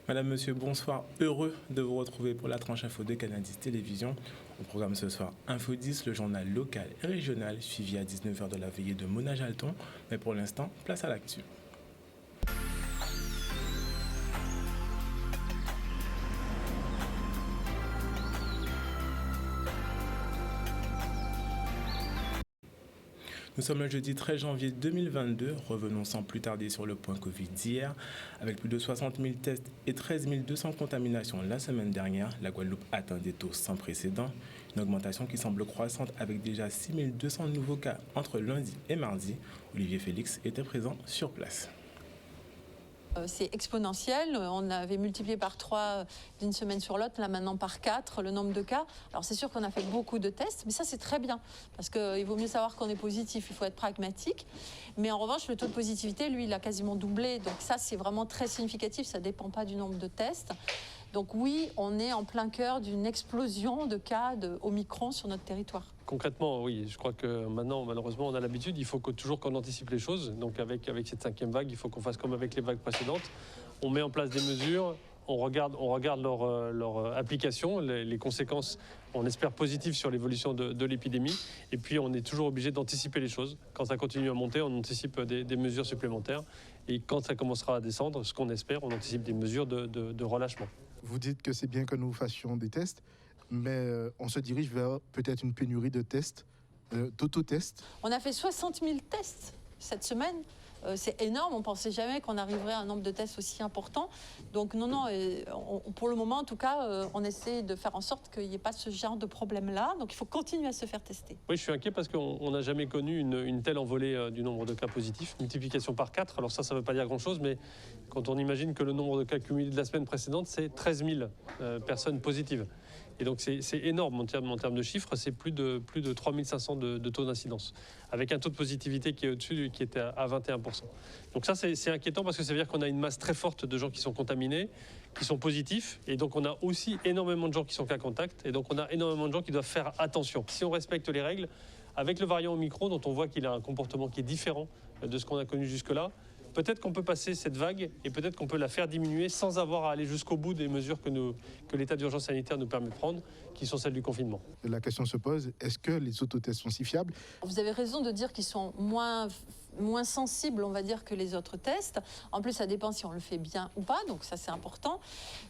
Madame, Monsieur, bonsoir. Heureux de vous retrouver pour la tranche info de Canadis Télévision. Au programme ce soir, Info 10, le journal local et régional, suivi à 19h de la veillée de Mona Jalton. Mais pour l'instant, place à l'actu. Nous sommes le jeudi 13 janvier 2022. Revenons sans plus tarder sur le point Covid d'hier. Avec plus de 60 000 tests et 13 200 contaminations la semaine dernière, la Guadeloupe atteint des taux sans précédent. Une augmentation qui semble croissante avec déjà 6 200 nouveaux cas entre lundi et mardi. Olivier Félix était présent sur place. C'est exponentiel. On avait multiplié par 3 d'une semaine sur l'autre, là maintenant par 4 le nombre de cas. Alors c'est sûr qu'on a fait beaucoup de tests, mais ça c'est très bien, parce qu'il vaut mieux savoir qu'on est positif, il faut être pragmatique. Mais en revanche, le taux de positivité, lui, il a quasiment doublé. Donc ça, c'est vraiment très significatif, ça ne dépend pas du nombre de tests. Donc oui, on est en plein cœur d'une explosion de cas de Omicron sur notre territoire. Concrètement, oui, je crois que maintenant, malheureusement, on a l'habitude, il faut toujours qu'on anticipe les choses. Donc avec cette 5e vague, il faut qu'on fasse comme avec les vagues précédentes. On met en place des mesures, on regarde leur application, les conséquences, on espère positives sur l'évolution de l'épidémie. Et puis on est toujours obligé d'anticiper les choses. Quand ça continue à monter, on anticipe des mesures supplémentaires. Et quand ça commencera à descendre, ce qu'on espère, on anticipe des mesures de relâchement. Vous dites que c'est bien que nous fassions des tests, mais on se dirige vers peut-être une pénurie de tests, d'autotests. On a fait 60 000 tests cette semaine. C'est énorme, on ne pensait jamais qu'on arriverait à un nombre de tests aussi important. Donc non, pour le moment en tout cas, on essaie de faire en sorte qu'il n'y ait pas ce genre de problème-là. Donc il faut continuer à se faire tester. Oui, je suis inquiet parce qu'on n'a jamais connu une telle envolée du nombre de cas positifs. Multiplication par 4, alors ça ne veut pas dire grand-chose, mais quand on imagine que le nombre de cas cumulés de la semaine précédente, c'est 13 000 personnes positives. Et donc c'est énorme en termes de chiffres, c'est plus de 3 500 de taux d'incidence, avec un taux de positivité qui est au-dessus, qui était à 21%. Donc ça c'est inquiétant parce que ça veut dire qu'on a une masse très forte de gens qui sont contaminés, qui sont positifs, et donc on a aussi énormément de gens qui sont cas contact, et donc on a énormément de gens qui doivent faire attention. Si on respecte les règles, avec le variant Omicron, dont on voit qu'il a un comportement qui est différent de ce qu'on a connu jusque-là, peut-être qu'on peut passer cette vague et peut-être qu'on peut la faire diminuer sans avoir à aller jusqu'au bout des mesures que l'état d'urgence sanitaire nous permet de prendre, qui sont celles du confinement. La question se pose, est-ce que les autotests sont si fiables ? Vous avez raison de dire qu'ils sont moins sensibles, on va dire, que les autres tests. En plus, ça dépend si on le fait bien ou pas, donc ça c'est important.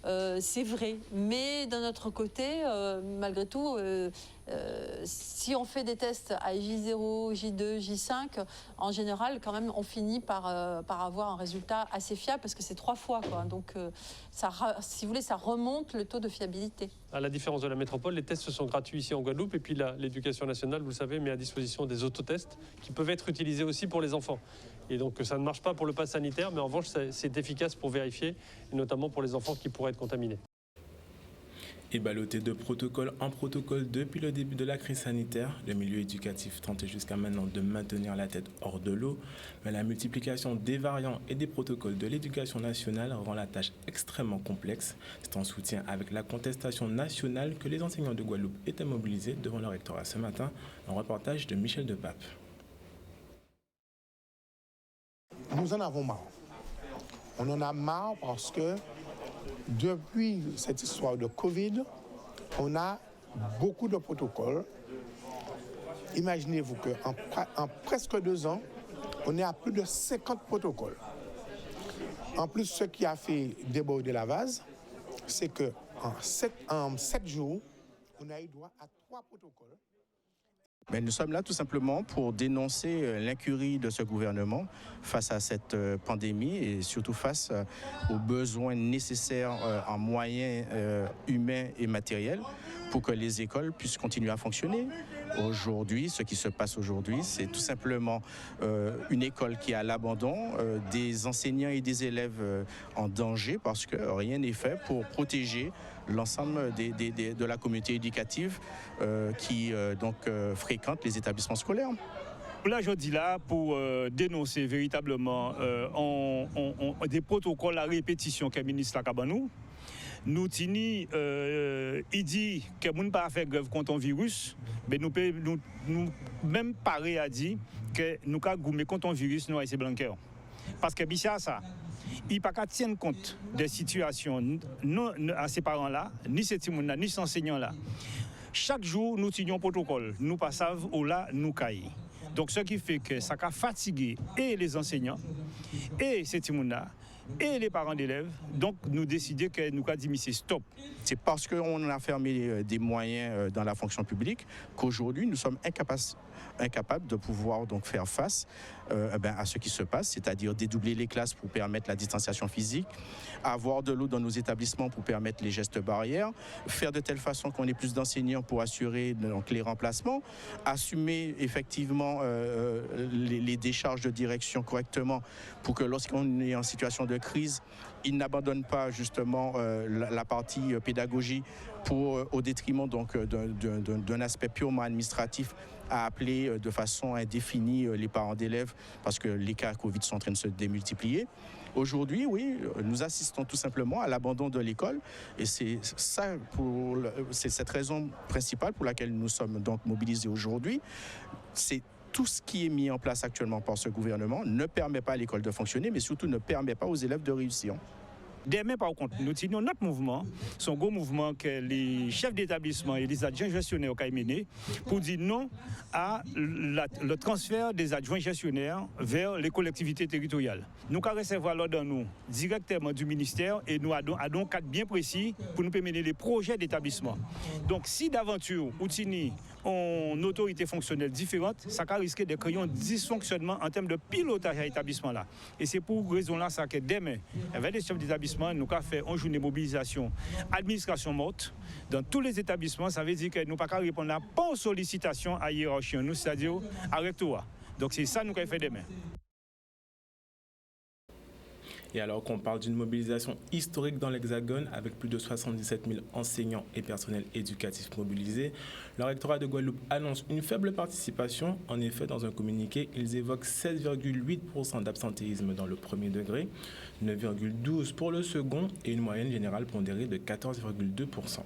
C'est vrai, mais d'un autre côté, malgré tout, si on fait des tests à J0, J2, J5, en général, quand même, on finit par avoir un résultat assez fiable parce que c'est 3 fois, quoi. Donc, si vous voulez, ça remonte le taux de fiabilité. À la différence de la métropole, les tests sont gratuits ici en Guadeloupe et puis l'éducation nationale, vous le savez, met à disposition des autotests qui peuvent être utilisés aussi pour les enfants. Et donc ça ne marche pas pour le pass sanitaire, mais en revanche, c'est efficace pour vérifier, et notamment pour les enfants qui pourraient être contaminés. Et ballotté de protocole en protocole depuis le début de la crise sanitaire, le milieu éducatif tentait jusqu'à maintenant de maintenir la tête hors de l'eau, mais la multiplication des variants et des protocoles de l'éducation nationale rend la tâche extrêmement complexe. C'est en soutien avec la contestation nationale que les enseignants de Guadeloupe étaient mobilisés devant le rectorat ce matin. Un reportage de Michel Depape. Nous en avons marre. On en a marre parce que depuis cette histoire de Covid, on a beaucoup de protocoles. Imaginez-vous qu'en presque 2 ans, on est à plus de 50 protocoles. En plus, ce qui a fait déborder la vase, c'est qu'en 7 jours, on a eu droit à 3 protocoles. Mais nous sommes là tout simplement pour dénoncer l'incurie de ce gouvernement face à cette pandémie et surtout face aux besoins nécessaires en moyens humains et matériels pour que les écoles puissent continuer à fonctionner. Aujourd'hui, ce qui se passe aujourd'hui, c'est tout simplement une école qui est à l'abandon, des enseignants et des élèves en danger parce que rien n'est fait pour protéger l'ensemble de la communauté éducative qui fréquente les établissements scolaires. Là, je dis là pour dénoncer véritablement des protocoles à répétition que le ministre Lakabanou. Nous tini, il dit que nous ne pas faire grève contre un virus, mais nous même pareil à dire que nous avons goûté contre un virus nous c'est blanquer. Parce que ça il pas qu'à tenir compte des situations non à ces parents-là, ni ces petits-là, ni ces enseignants-là. Chaque jour, nous tenions un protocole. Nous passons au là, nous caillons. Donc, ce qui fait que ça a fatigué et les enseignants, et ces petits-là, et les parents d'élèves. Donc, nous décidons que nous avons dit, c'est stop. C'est parce qu'on a fermé des moyens dans la fonction publique qu'aujourd'hui, nous sommes incapables de pouvoir donc faire face à ce qui se passe, c'est-à-dire dédoubler les classes pour permettre la distanciation physique, avoir de l'eau dans nos établissements pour permettre les gestes barrières, faire de telle façon qu'on ait plus d'enseignants pour assurer donc, les remplacements, assumer effectivement les décharges de direction correctement pour que lorsqu'on est en situation de crise, ils n'abandonnent pas justement la partie pédagogie au détriment donc d'un aspect purement administratif à appeler de façon indéfinie les parents d'élèves parce que les cas Covid sont en train de se démultiplier. Aujourd'hui, oui, nous assistons tout simplement à l'abandon de l'école et c'est cette raison principale pour laquelle nous sommes donc mobilisés aujourd'hui. C'est tout ce qui est mis en place actuellement par ce gouvernement ne permet pas à l'école de fonctionner, mais surtout ne permet pas aux élèves de réussir. Demain, par contre, nous tenions notre mouvement, son gros mouvement que les chefs d'établissement et les adjoints gestionnaires ont mené pour dire non à le transfert des adjoints gestionnaires vers les collectivités territoriales. Nous allons recevoir l'ordre nous directement du ministère et nous avons un cadre bien précis pour nous mener les projets d'établissement. Donc, si d'aventure, Outini, en autorité fonctionnelle différente, ça risque de créer un dysfonctionnement en termes de pilotage à l'établissement là. Et c'est pour raison là ça que demain, avec les chefs d'établissement, nous avons fait une journée de mobilisation administration morte dans tous les établissements. Ça veut dire que nous ne pouvons pas répondre à pas aux sollicitations à hiérarchie, nous c'est-à-dire à rectorat. Donc c'est ça que nous avons fait demain. Et alors qu'on parle d'une mobilisation historique dans l'Hexagone, avec plus de 77 000 enseignants et personnels éducatifs mobilisés, le rectorat de Guadeloupe annonce une faible participation. En effet, dans un communiqué, ils évoquent 16,8% d'absentéisme dans le premier degré, 9,12% pour le second et une moyenne générale pondérée de 14,2%.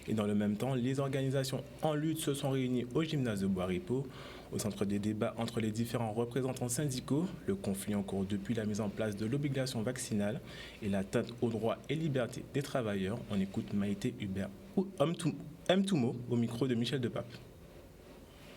Et dans le même temps, les organisations en lutte se sont réunies au gymnase de Bois-Ripaud. Au centre des débats entre les différents représentants syndicaux, le conflit en cours depuis la mise en place de l'obligation vaccinale et l'atteinte aux droits et libertés des travailleurs. On écoute Maïté Hubert ou Mtoumo au micro de Michel Depape.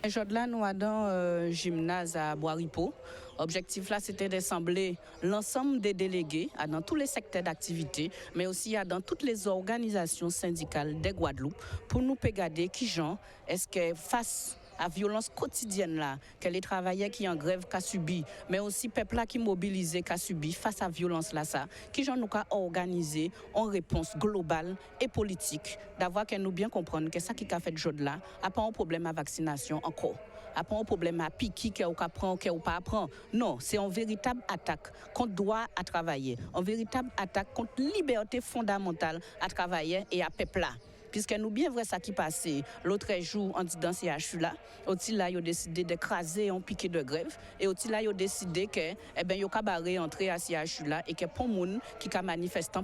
Aujourd'hui, nous sommes dans le gymnase à Bois-Ripaud. L'objectif là, c'était d'assembler l'ensemble des délégués dans tous les secteurs d'activité, mais aussi dans toutes les organisations syndicales de Guadeloupe pour nous regarder qui gens est-ce que face à la violence quotidienne là, que les travailleurs qui en grève qu'a subi, mais aussi le peuple là qui mobilisé qu'a subi face à la violence là ça, qui j'en nous a organisé en réponse globale et politique, d'avoir que nous bien comprendre que ça qui a fait de jour là, a pas un problème à vaccination encore. A pas un problème à piquer qu'on apprend qu'on pas apprend. Non, c'est une véritable attaque contre droit à travailler, une véritable attaque contre liberté fondamentale à travailler et à peuple là. Puisque nous bien vrai ça qui passait l'autre jour en dans CHU là, aussi là ils ont décidé d'écraser un piquet de grève et aussi là ils ont décidé que ils ont barrer entrer à CHU là et que pour monde qui a manifesté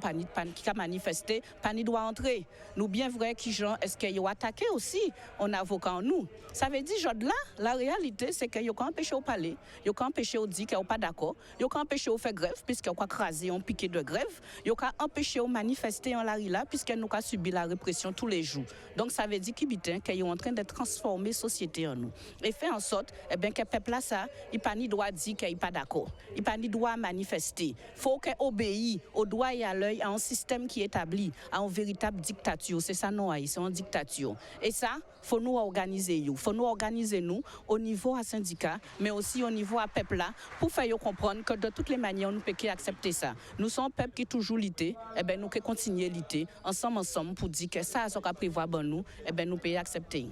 pas ni doit entrer. Nous bien vrai qui gens est-ce qu'ils ont attaqué aussi un avocat en nous. Ça veut dire là la réalité c'est que ils ont empêché au parler, ils ont empêché au dire qu'ils sont pas d'accord, ils ont empêché au faire grève puisque ont écrasé un piquet de grève, ils ont empêché au manifester en la rue là puisque nous a subi la répression tous les jours. Donc ça veut dire qu'ils sont en train de transformer la société en nous. Et faire en sorte que le peuple là, ça, il pas ni droit dire qu'il n'est pas d'accord. Il pas ni droit manifester. Il faut qu'il obéisse au droit et à l'œil à un système qui est établi, à une véritable dictature. C'est ça non, c'est une dictature. Et ça, faut nous organiser. Il faut nous organiser nous au niveau à syndicat, mais aussi au niveau à peuple là, pour faire comprendre que de toutes les manières, nous pouvons accepter ça. Nous sommes un peuple qui toujours lutter, nous pouvons continuer à lutter ensemble pour dire que ça, ce qu'on prévoit pour nous, nous pouvons accepter.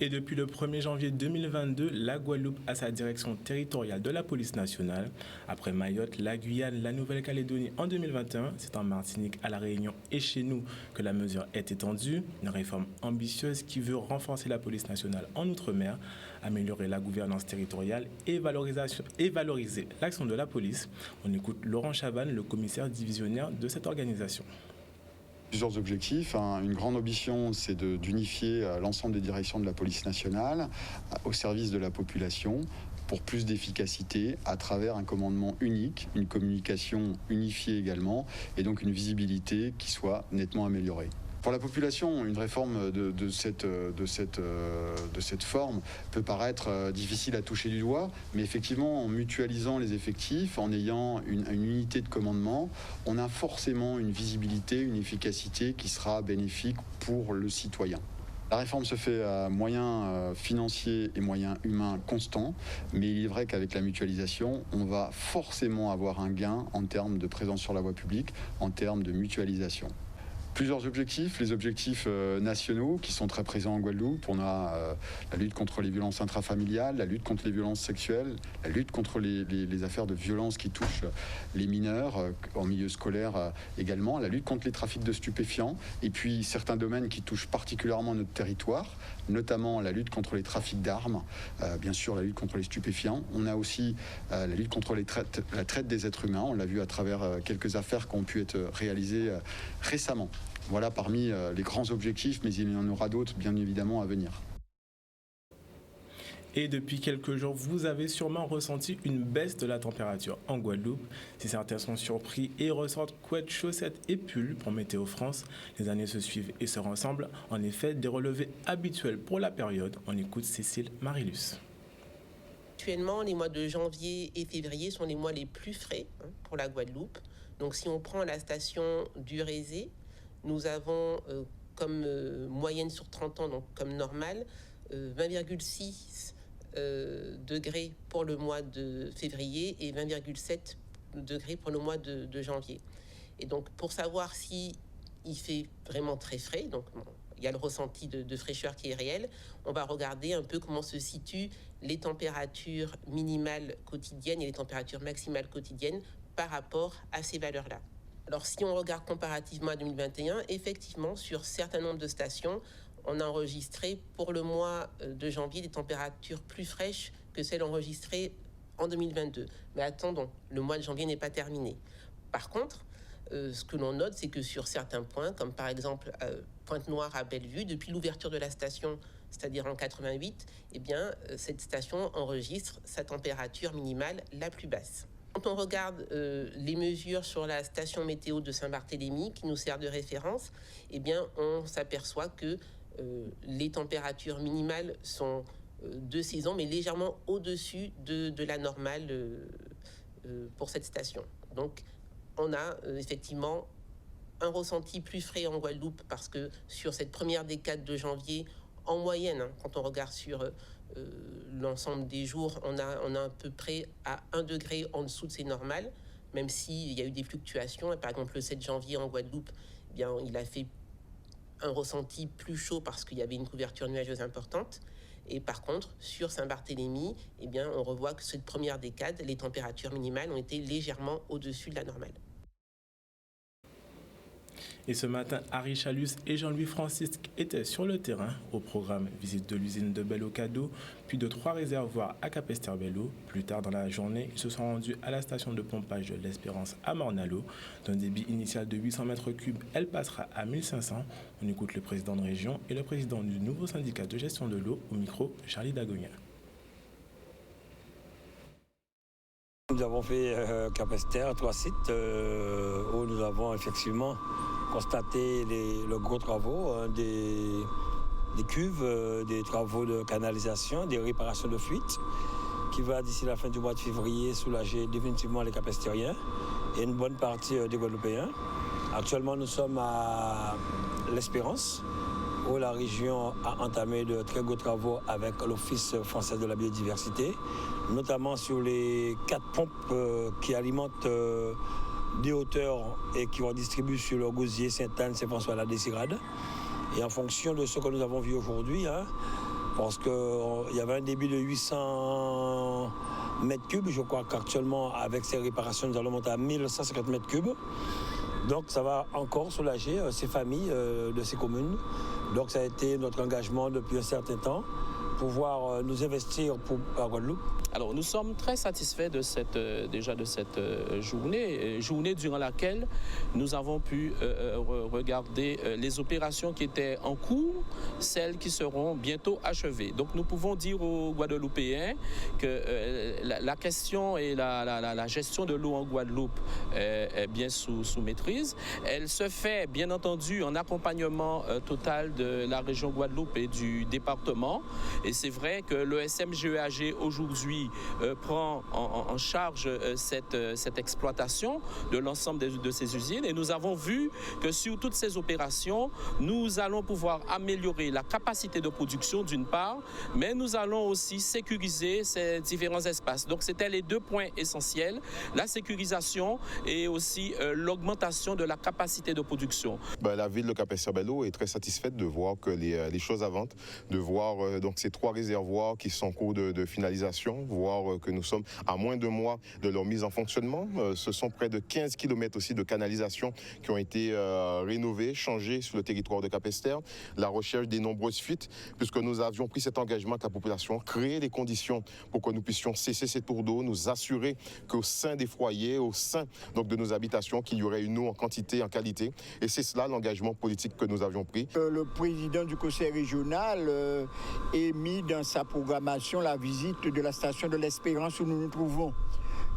Et depuis le 1er janvier 2022, la Guadeloupe a sa direction territoriale de la police nationale. Après Mayotte, la Guyane, la Nouvelle-Calédonie en 2021, c'est en Martinique, à La Réunion et chez nous que la mesure est étendue. Une réforme ambitieuse qui veut renforcer la police nationale en Outre-mer, améliorer la gouvernance territoriale et valoriser l'action de la police. On écoute Laurent Chavannes, le commissaire divisionnaire de cette organisation. Plusieurs objectifs. Une grande ambition, c'est d'unifier l'ensemble des directions de la police nationale au service de la population pour plus d'efficacité à travers un commandement unique, une communication unifiée également et donc une visibilité qui soit nettement améliorée. Pour la population, une réforme de cette forme peut paraître difficile à toucher du doigt, mais effectivement, en mutualisant les effectifs, en ayant une unité de commandement, on a forcément une visibilité, une efficacité qui sera bénéfique pour le citoyen. La réforme se fait à moyens financiers et moyens humains constants, mais il est vrai qu'avec la mutualisation, on va forcément avoir un gain en termes de présence sur la voie publique, en termes de mutualisation. Plusieurs objectifs, les objectifs nationaux qui sont très présents en Guadeloupe. On a la lutte contre les violences intrafamiliales, la lutte contre les violences sexuelles, la lutte contre les affaires de violence qui touchent les mineurs en milieu scolaire également, la lutte contre les trafics de stupéfiants et puis certains domaines qui touchent particulièrement notre territoire, notamment la lutte contre les trafics d'armes, bien sûr la lutte contre les stupéfiants. On a aussi la lutte contre la traite des êtres humains. On l'a vu à travers quelques affaires qui ont pu être réalisées récemment. Voilà parmi les grands objectifs, mais il y en aura d'autres bien évidemment à venir. Et depuis quelques jours, vous avez sûrement ressenti une baisse de la température en Guadeloupe. Si certains sont surpris et ressortent couettes, chaussettes et pulls pour Météo France, les années se suivent et se ressemblent. En effet, des relevés habituels pour la période. On écoute Cécile Marilus. Actuellement, les mois de janvier et février sont les mois les plus frais pour la Guadeloupe. Donc si on prend la station du Rézé, nous avons comme moyenne sur 30 ans, donc comme normal, 20,6 degrés pour le mois de février et 20,7 degrés pour le mois de janvier. Et donc pour savoir si il fait vraiment très frais, donc il y a le ressenti de fraîcheur qui est réel, on va regarder un peu comment se situent les températures minimales quotidiennes et les températures maximales quotidiennes par rapport à ces valeurs-là. Alors si on regarde comparativement à 2021, effectivement, sur certains nombres de stations, on a enregistré pour le mois de janvier des températures plus fraîches que celles enregistrées en 2022. Mais attendons, le mois de janvier n'est pas terminé. Par contre, ce que l'on note, c'est que sur certains points, comme par exemple Pointe-Noire à Bellevue, depuis l'ouverture de la station, c'est-à-dire en 88, eh bien, cette station enregistre sa température minimale la plus basse. Quand on regarde les mesures sur la station météo de Saint-Barthélemy, qui nous sert de référence, eh bien, on s'aperçoit que les températures minimales sont de saison, mais légèrement au-dessus de la normale pour cette station. Donc, on a effectivement un ressenti plus frais en Guadeloupe, parce que sur cette première décade de janvier, en moyenne, quand on regarde sur l'ensemble des jours, on a à peu près à 1 degré en dessous de ces normales, même s'il y a eu des fluctuations. Par exemple, le 7 janvier en Guadeloupe, eh bien, il a fait un ressenti plus chaud parce qu'il y avait une couverture nuageuse importante. Et par contre, sur Saint-Barthélemy, eh bien, on revoit que cette première décade, les températures minimales ont été légèrement au-dessus de la normale. Et ce matin, Harry Chalus et Jean-Louis Francisque étaient sur le terrain. Au programme, visite de l'usine de Bello-Cadeau, puis de 3 réservoirs à Capesterre-Bello. Plus tard dans la journée, ils se sont rendus à la station de pompage de l'Espérance à Morne-à-l'Eau. D'un débit initial de 800 mètres cubes, elle passera à 1500. On écoute le président de région et le président du nouveau syndicat de gestion de l'eau au micro, Charlie Dagonia. Nous avons fait Capesterre, 3 sites où nous avons effectivement constaté les gros travaux, des cuves, des travaux de canalisation, des réparations de fuites qui va d'ici la fin du mois de février soulager définitivement les Capestériens et une bonne partie des Guadeloupéens. Actuellement, nous sommes à l'Espérance, où la région a entamé de très gros travaux avec l'Office français de la biodiversité, notamment sur les 4 pompes qui alimentent des hauteurs et qui vont distribuer sur le Gosier, Sainte-Anne, Saint-François, la Désirade. Et en fonction de ce que nous avons vu aujourd'hui, parce qu'il y avait un débit de 800 mètres cubes, je crois qu'actuellement, avec ces réparations, nous allons monter à 1150 mètres cubes. Donc ça va encore soulager ces familles de ces communes. Donc ça a été notre engagement depuis un certain temps pouvoir nous investir pour la Guadeloupe? Alors, nous sommes très satisfaits de cette journée durant laquelle nous avons pu regarder les opérations qui étaient en cours, celles qui seront bientôt achevées. Donc, nous pouvons dire aux Guadeloupéens que la question et la gestion de l'eau en Guadeloupe est bien sous maîtrise. Elle se fait, bien entendu, en accompagnement total de la région Guadeloupe et du département. Et c'est vrai que le SMGEAG aujourd'hui prend en charge cette exploitation de l'ensemble de ces usines. Et nous avons vu que sur toutes ces opérations, nous allons pouvoir améliorer la capacité de production d'une part, mais nous allons aussi sécuriser ces différents espaces. Donc c'était les deux points essentiels, la sécurisation et aussi l'augmentation de la capacité de production. La ville de Cap-Esther-Belle-Eau est très satisfaite de voir que les choses avancent, de voir donc ces 3 réservoirs qui sont en cours de finalisation, voir que nous sommes à moins de mois de leur mise en fonctionnement. Ce sont près de 15 km aussi de canalisation qui ont été rénovés, changés sur le territoire de Cap-Esther. La recherche des nombreuses fuites, puisque nous avions pris cet engagement avec la population, créer les conditions pour que nous puissions cesser ces tours d'eau, nous assurer qu'au sein des foyers, au sein donc de nos habitations, qu'il y aurait une eau en quantité, en qualité. Et c'est cela l'engagement politique que nous avions pris. Le président du conseil régional a mis dans sa programmation la visite de la station de l'Espérance où nous nous trouvons.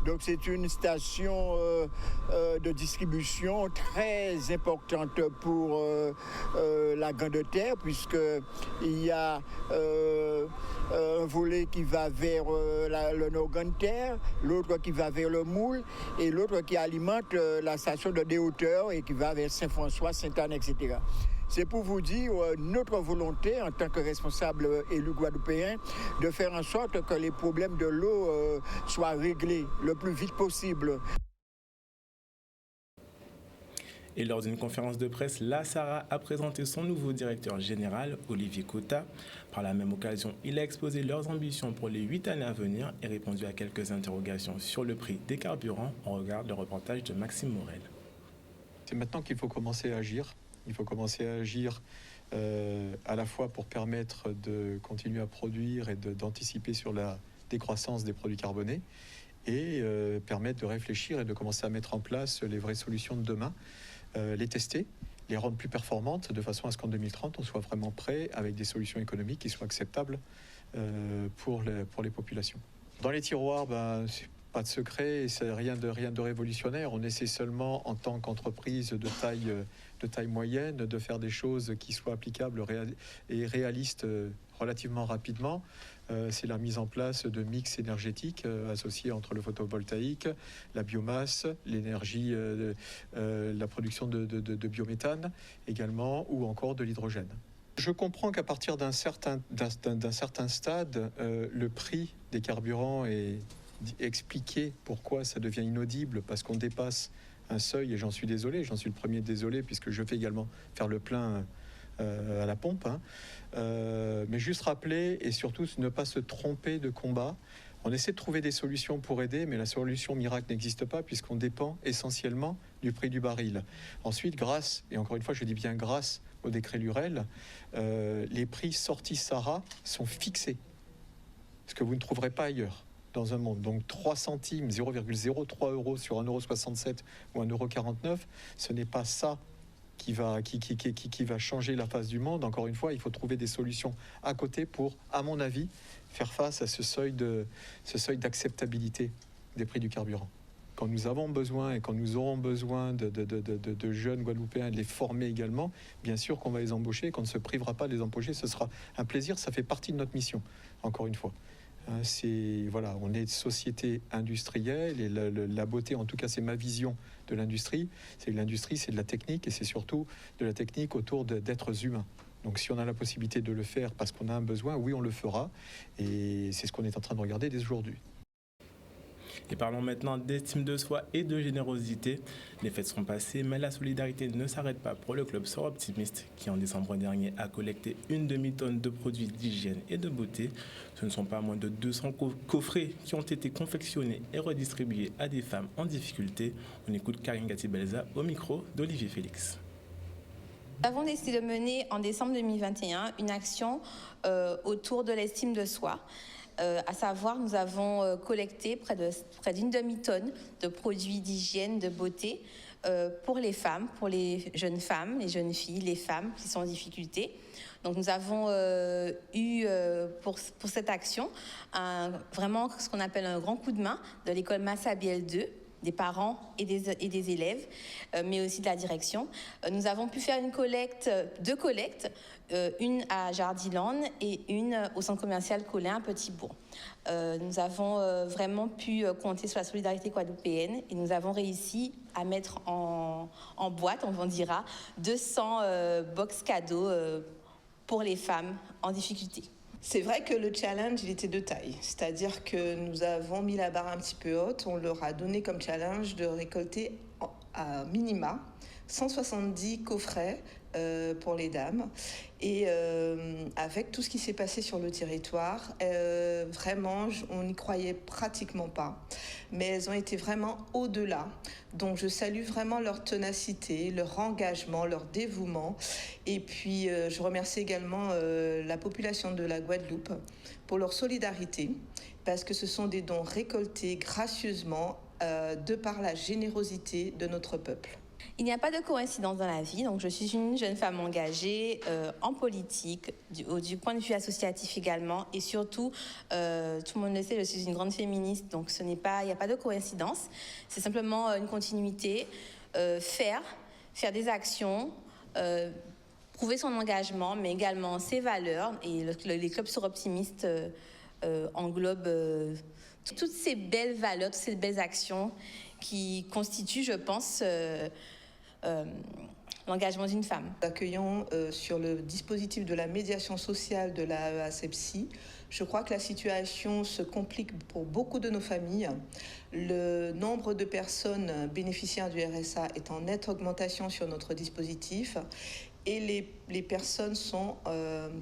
Donc c'est une station de distribution très importante pour la Grande Terre, puisqu'il y a un volet qui va vers le Nord Grande Terre, l'autre qui va vers le Moule et l'autre qui alimente la station de Des-Hauteurs et qui va vers Saint-François, Sainte-Anne, etc. C'est pour vous dire notre volonté en tant que responsable élu guadeloupéen de faire en sorte que les problèmes de l'eau soient réglés le plus vite possible. Et lors d'une conférence de presse, la SARA a présenté son nouveau directeur général, Olivier Cotta. Par la même occasion, il a exposé leurs ambitions pour les 8 années à venir et répondu à quelques interrogations sur le prix des carburants. On regarde le reportage de Maxime Morel. C'est maintenant qu'il faut commencer à agir. Il faut commencer à agir à la fois pour permettre de continuer à produire et d'anticiper sur la décroissance des produits carbonés et permettre de réfléchir et de commencer à mettre en place les vraies solutions de demain, les tester, les rendre plus performantes de façon à ce qu'en 2030, on soit vraiment prêt avec des solutions économiques qui soient acceptables pour les populations. Dans les tiroirs, c'est pas de secret, c'est rien de révolutionnaire. On essaie seulement, en tant qu'entreprise de taille moyenne, de faire des choses qui soient applicables et réalistes relativement rapidement. C'est la mise en place de mix énergétiques associés entre le photovoltaïque, la biomasse, l'énergie, la production de biométhane également, ou encore de l'hydrogène. Je comprends qu'à partir d'un certain stade, le prix des carburants est expliquer pourquoi ça devient inaudible, parce qu'on dépasse un seuil, et j'en suis désolé, j'en suis le premier désolé, puisque je fais également faire le plein à la pompe, mais juste rappeler et surtout ne pas se tromper de combat. On essaie de trouver des solutions pour aider, mais la solution miracle n'existe pas, puisqu'on dépend essentiellement du prix du baril. Ensuite, grâce, et encore une fois je dis bien grâce au décret Lurel, les prix sortis SARA sont fixés, ce que vous ne trouverez pas ailleurs dans un monde. Donc 3 centimes, 0,03 euros sur 1,67 € ou 1,49 €, ce n'est pas ça qui va changer la face du monde. Encore une fois, il faut trouver des solutions à côté pour, à mon avis, faire face à ce seuil d'acceptabilité des prix du carburant. Quand nous avons besoin et quand nous aurons besoin de jeunes Guadeloupéens, de les former également, bien sûr qu'on va les embaucher, qu'on ne se privera pas de les embaucher, ce sera un plaisir, ça fait partie de notre mission, encore une fois. Voilà, on est une société industrielle et la beauté, en tout cas c'est ma vision de l'industrie, c'est que l'industrie c'est de la technique et c'est surtout de la technique autour d'êtres humains. Donc si on a la possibilité de le faire parce qu'on a un besoin, oui on le fera et c'est ce qu'on est en train de regarder dès aujourd'hui. Et parlons maintenant d'estime de soi et de générosité. Les fêtes sont passées, mais la solidarité ne s'arrête pas pour le club Sort Optimiste, qui en décembre dernier a collecté une demi-tonne de produits d'hygiène et de beauté. Ce ne sont pas moins de 200 coffrets qui ont été confectionnés et redistribués à des femmes en difficulté. On écoute Karine Gatti-Belza au micro d'Olivier Félix. Nous avons décidé de mener en décembre 2021 une action autour de l'estime de soi. À savoir, nous avons collecté près d'une demi-tonne de produits d'hygiène, de beauté pour les femmes, pour les jeunes femmes, les jeunes filles, les femmes qui sont en difficulté. Donc nous avons eu pour cette action vraiment ce qu'on appelle un grand coup de main de l'école Massabielle 2, des parents et des élèves, mais aussi de la direction. Nous avons pu faire deux collectes, une à Jardiland et une au centre commercial Colin à Petit-Bourg. Nous avons vraiment pu compter sur la solidarité guadeloupéenne et nous avons réussi à mettre en boîte, on dira, 200 box cadeaux pour les femmes en difficulté. C'est vrai que le challenge, il était de taille. C'est-à-dire que nous avons mis la barre un petit peu haute. On leur a donné comme challenge de récolter à minima 170 coffrets pour les dames. Et avec tout ce qui s'est passé sur le territoire, vraiment, on n'y croyait pratiquement pas. Mais elles ont été vraiment au-delà. Donc je salue vraiment leur ténacité, leur engagement, leur dévouement. Et puis je remercie également la population de la Guadeloupe pour leur solidarité, parce que ce sont des dons récoltés gracieusement de par la générosité de notre peuple. Il n'y a pas de coïncidence dans la vie, donc je suis une jeune femme engagée en politique, du point de vue associatif également, et surtout, tout le monde le sait, je suis une grande féministe, donc il n'y a pas de coïncidence, c'est simplement une continuité, faire des actions, prouver son engagement, mais également ses valeurs, et les clubs Suroptimistes englobent toutes ces belles valeurs, toutes ces belles actions qui constituent, je pense, l'engagement d'une femme. Nous accueillons sur le dispositif de la médiation sociale de la ASEPSI. Je crois que la situation se complique pour beaucoup de nos familles. Le nombre de personnes bénéficiaires du RSA est en nette augmentation sur notre dispositif et les personnes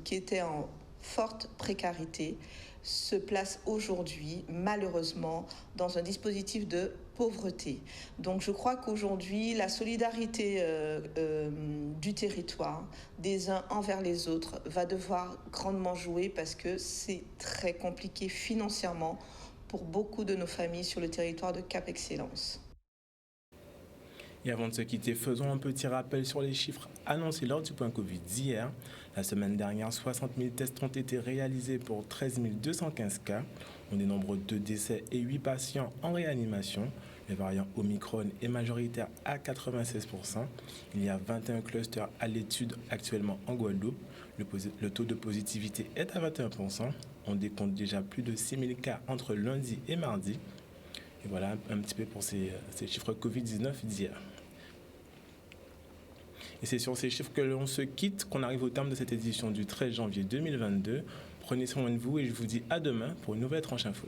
qui étaient en forte précarité se placent aujourd'hui, malheureusement, dans un dispositif de pauvreté. Donc je crois qu'aujourd'hui, la solidarité du territoire, des uns envers les autres, va devoir grandement jouer parce que c'est très compliqué financièrement pour beaucoup de nos familles sur le territoire de Cap Excellence. Et avant de se quitter, faisons un petit rappel sur les chiffres annoncés lors du point Covid d'hier. La semaine dernière, 60 000 tests ont été réalisés pour 13 215 cas. On dénombre 2 décès et 8 patients en réanimation. Le variant Omicron est majoritaire à 96%. Il y a 21 clusters à l'étude actuellement en Guadeloupe. Le taux de positivité est à 21%. On décompte déjà plus de 6 000 cas entre lundi et mardi. Et voilà un petit peu pour ces chiffres Covid-19 d'hier. Et c'est sur ces chiffres que l'on se quitte qu'on arrive au terme de cette édition du 13 janvier 2022. Prenez soin de vous et je vous dis à demain pour une nouvelle tranche info.